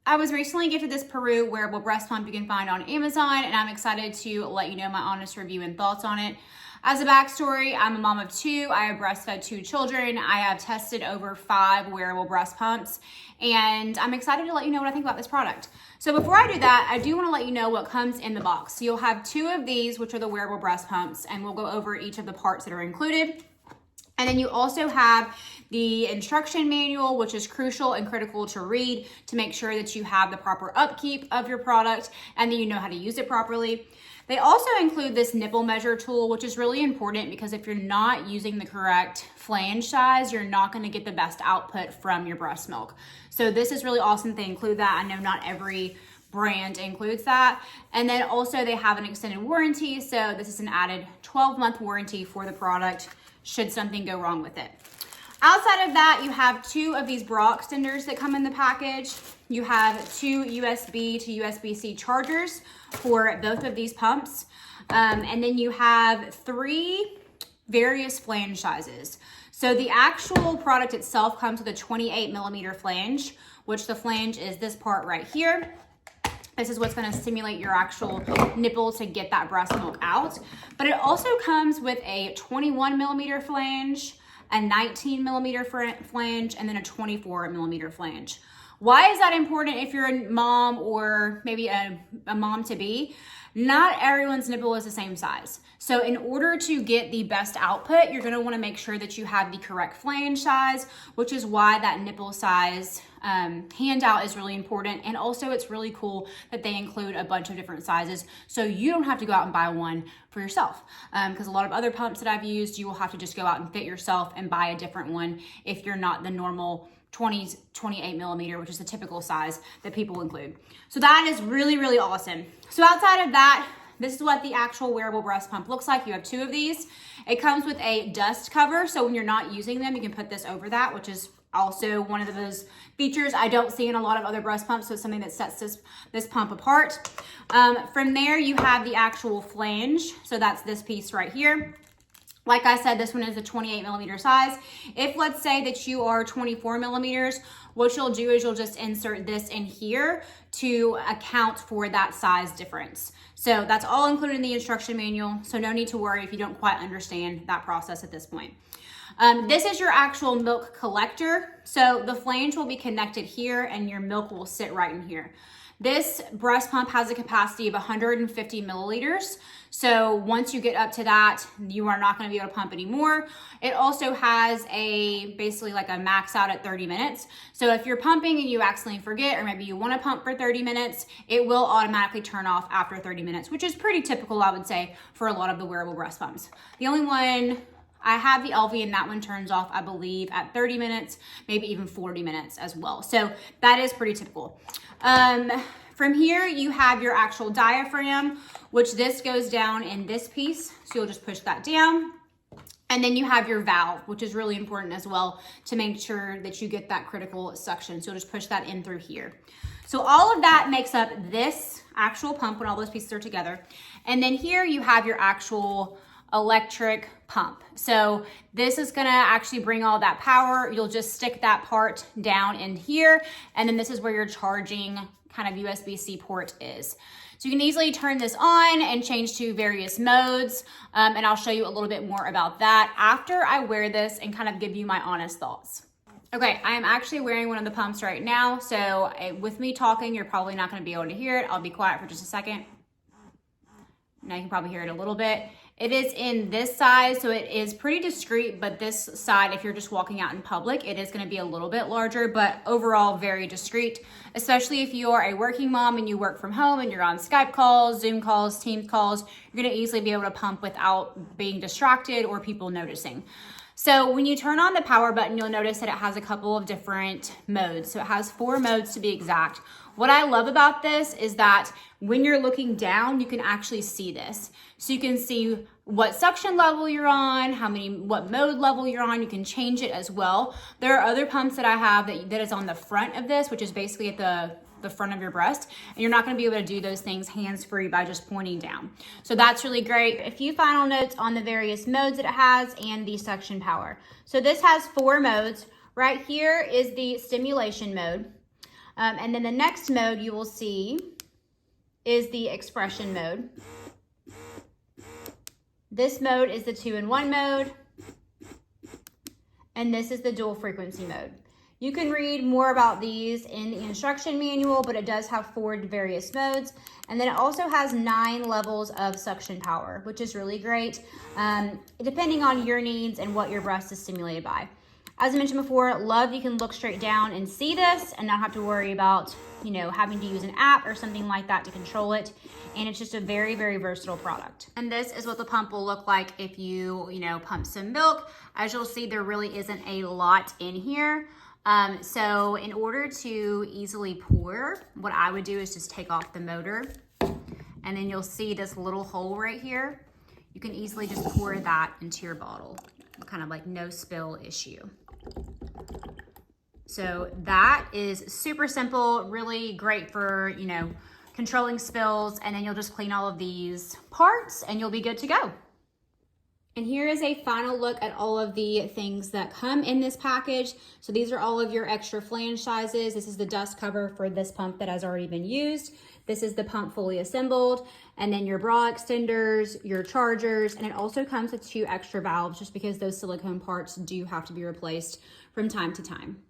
I was recently gifted this Paruu wearable breast pump you can find on Amazon, and I'm excited to let you know my honest review and thoughts on it. As a backstory, I'm a mom of two. I have breastfed 2 children. I have tested over 5 wearable breast pumps, and I'm excited to let you know what I think about this product. So before I do that, I do want to let you know what comes in the box. So you'll have 2 of these, which are the wearable breast pumps, and we'll go over each of the parts that are included. And then you also have the instruction manual, which is crucial and critical to read to make sure that you have the proper upkeep of your product and that you know how to use it properly. They also include this nipple measure tool, which is really important because if you're not using the correct flange size, you're not going to get the best output from your breast milk. So this is really awesome they include that. I know not every brand includes that. And then also they have an extended warranty. So this is an added 12-month warranty for the product should something go wrong with it. Outside of that, you have 2 of these bra extenders that come in the package. You have 2 USB to USB-C chargers for both of these pumps. And then you have 3 various flange sizes. So the actual product itself comes with a 28mm flange, which the flange is this part right here. This is what's going to stimulate your actual nipple to get that breast milk out. But it also comes with a 21mm flange, a 19mm flange, and then a 24mm flange. Why is that important if you're a mom or maybe a mom to be? Not everyone's nipple is the same size. So in order to get the best output, you're gonna wanna make sure that you have the correct flange size, which is why that nipple size handout is really important. And also it's really cool that they include a bunch of different sizes so you don't have to go out and buy one for yourself. Because a lot of other pumps that I've used, you will have to just go out and fit yourself and buy a different one if you're not the normal 28mm, which is the typical size that people include. So that is really, really awesome. So outside of that, this is what the actual wearable breast pump looks like. You have 2 of these. It comes with a dust cover, so when you're not using them, you can put this over that, which is also one of those features I don't see in a lot of other breast pumps, so it's something that sets this pump apart. From there, you have the actual flange, so that's this piece right here. Like I said, this one is a 28mm size. If let's say that you are 24mm, what you'll do is you'll just insert this in here to account for that size difference. So that's all included in the instruction manual. So no need to worry if you don't quite understand that process at this point. This is your actual milk collector. So the flange will be connected here and your milk will sit right in here. This breast pump has a capacity of 150 milliliters. So once you get up to that, you are not going to be able to pump anymore. It also has basically like a max out at 30 minutes. So if you're pumping and you accidentally forget, or maybe you want to pump for 30 minutes, it will automatically turn off after 30 minutes, which is pretty typical, I would say, for a lot of the wearable breast pumps. The only one I have the LV, and that one turns off, I believe, at 30 minutes, maybe even 40 minutes as well. So that is pretty typical. From here, you have your actual diaphragm, which this goes down in this piece. So you'll just push that down. And then you have your valve, which is really important as well to make sure that you get that critical suction. So you'll just push that in through here. So all of that makes up this actual pump when all those pieces are together. And then here you have your actual electric pump. So this is gonna actually bring all that power. You'll just stick that part down in here, and then this is where your charging kind of USB-C port is. So you can easily turn this on and change to various modes, and I'll show you a little bit more about that after I wear this and kind of give you my honest thoughts. Okay, I am actually wearing one of the pumps right now, so with me talking, you're probably not gonna be able to hear it. I'll be quiet for just a second. Now you can probably hear it a little bit. It is in this size, so it is pretty discreet, but this side, if you're just walking out in public, it is gonna be a little bit larger, but overall very discreet, especially if you are a working mom and you work from home and you're on Skype calls, Zoom calls, Teams calls, you're gonna easily be able to pump without being distracted or people noticing. So when you turn on the power button, you'll notice that it has a couple of different modes. So it has 4 modes to be exact. What I love about this is that when you're looking down, you can actually see this. So you can see what suction level you're on, what mode level you're on. You can change it as well. There are other pumps that I have that is on the front of this, which is basically at the front of your breast, and you're not going to be able to do those things hands-free by just pointing down. So that's really great. A few final notes on the various modes that it has and the suction power. So this has 4 modes. Right here is the stimulation mode. And then the next mode you will see is the expression mode. This mode is the 2-in-1 mode, and this is the dual frequency mode. You can read more about these in the instruction manual, but it does have 4 various modes. And then it also has 9 levels of suction power, which is really great, depending on your needs and what your breast is stimulated by. As I mentioned before, love you can look straight down and see this and not have to worry about, you know, having to use an app or something like that to control it. And it's just a very, very versatile product. And this is what the pump will look like if you pump some milk. As you'll see, there really isn't a lot in here. So in order to easily pour, what I would do is just take off the motor, and then you'll see this little hole right here. You can easily just pour that into your bottle, kind of like no spill issue. So that is super simple, really great for, controlling spills, and then you'll just clean all of these parts and you'll be good to go. And here is a final look at all of the things that come in this package. So these are all of your extra flange sizes. This is the dust cover for this pump that has already been used. This is the pump fully assembled, and then your bra extenders, your chargers, and it also comes with 2 extra valves just because those silicone parts do have to be replaced from time to time.